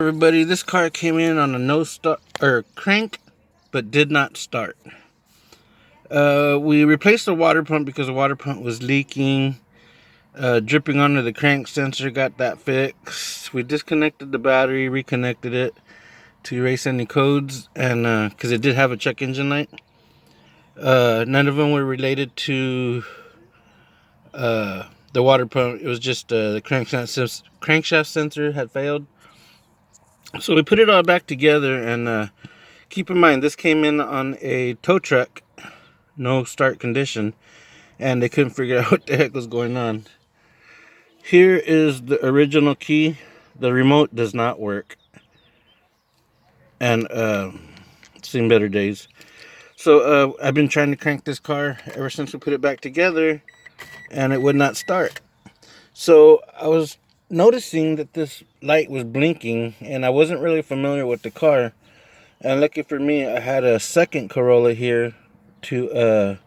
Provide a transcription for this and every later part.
Everybody, this car came in on a no start or crank, but did not start. We replaced the water pump because the water pump was leaking, dripping under the crank sensor. Got that fixed. We disconnected the battery, reconnected it to erase any codes, and because it did have a check engine light. None of them were related to the water pump. It was just the crankshaft sensor had failed. So we put it all back together, and keep in mind this came in on a tow truck, no start condition, and they couldn't figure out what the heck was going on. Here is the original key. The remote does not work, and seen better days. So I've been trying to crank this car ever since we put it back together, and it would not start. So I was noticing that this light was blinking, and I wasn't really familiar with the car. And lucky for me, I had a second Corolla here to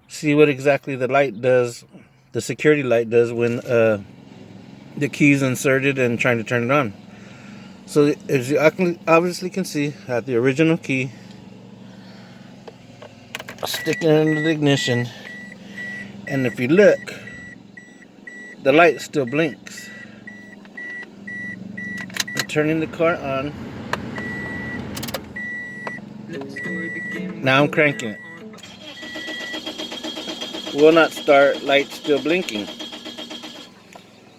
see what exactly the light does, the security light does when the key's inserted and trying to turn it on. So as you obviously can see, I have the original key sticking into the ignition, and if you look, the light still blinks. I'm turning the car on. Now I'm cranking it. Will not start, light still blinking.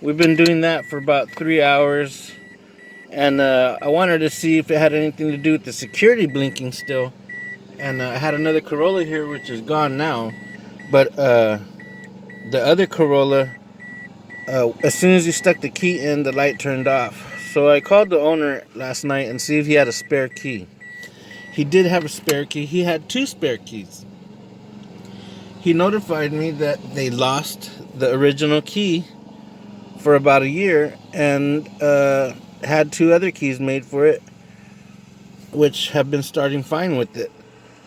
We've been doing that for about 3 hours, and I wanted to see if it had anything to do with the security blinking still. And I had another Corolla here, which is gone now, but the other Corolla, as soon as you stuck the key in, the light turned off. So I called the owner last night and see if he had a spare key. He did have a spare key. He had 2 spare keys. He notified me that they lost the original key for about a year, and had 2 other keys made for it, which have been starting fine with it.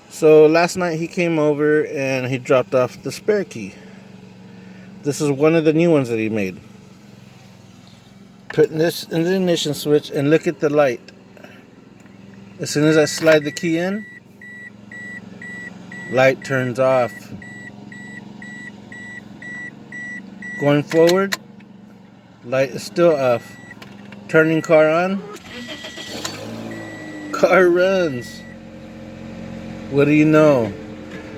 So last night he came over and he dropped off the spare key. This is one of the new ones that he made. Putting this in the ignition switch, and look at the light. As soon as I slide the key in, light turns off. Going forward, light is still off. Turning car on, car runs. What do you know?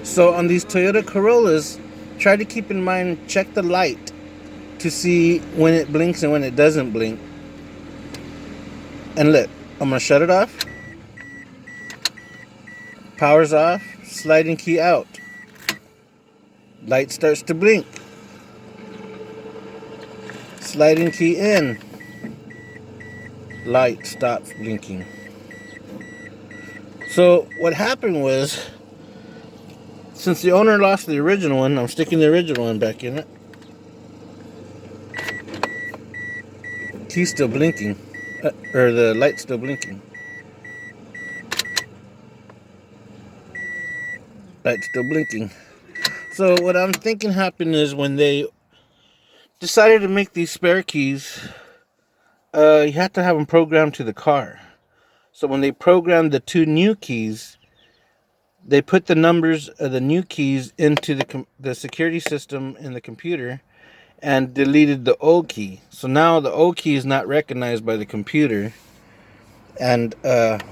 So on these Toyota Corollas, try to keep in mind, check the light to see when it blinks and when it doesn't blink. And look, I'm going to shut it off. Power's off, sliding key out. Light starts to blink. Sliding key in. Light stops blinking. So what happened was, since the owner lost the original one, I'm sticking the original one back in it. Key's still blinking, or the light's still blinking. Light's still blinking. So what I'm thinking happened is when they decided to make these spare keys, you have to have them programmed to the car. So when they programmed the 2 new keys, they put the numbers of the new keys into the security system in the computer and deleted the old key. So now the old key is not recognized by the computer and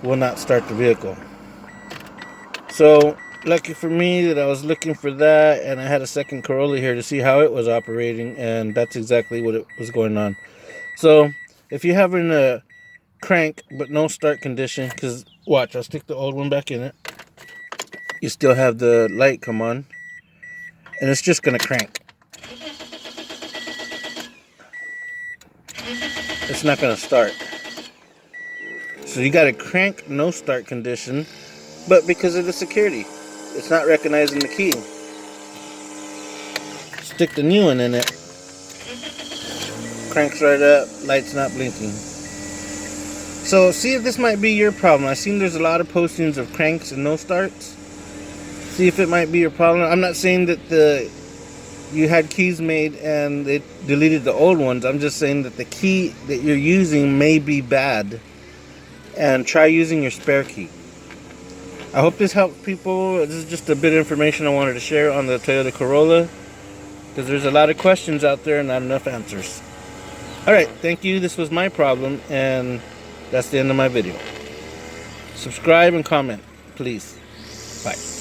will not start the vehicle. So lucky for me that I was looking for that, and I had a second Corolla here to see how it was operating, and that's exactly what it was going on. So if you're having a crank but no start condition, because watch, I'll stick the old one back in it, you still have the light come on, and it's just gonna crank. It's not gonna start. So you got a crank no start condition, but because of the security, it's not recognizing the key. Stick the new one in it, cranks right up, light's not blinking. So see if this might be your problem. I've seen there's a lot of postings of cranks and no starts. See if it might be your problem. I'm not saying that you had keys made and it deleted the old ones. I'm just saying that the key that you're using may be bad and try using your spare key. I hope this helped people. This is just a bit of information I wanted to share on the Toyota Corolla, because there's a lot of questions out there and not enough answers. Alright, thank you. This was my problem, and that's the end of my video. Subscribe and comment, please. Bye.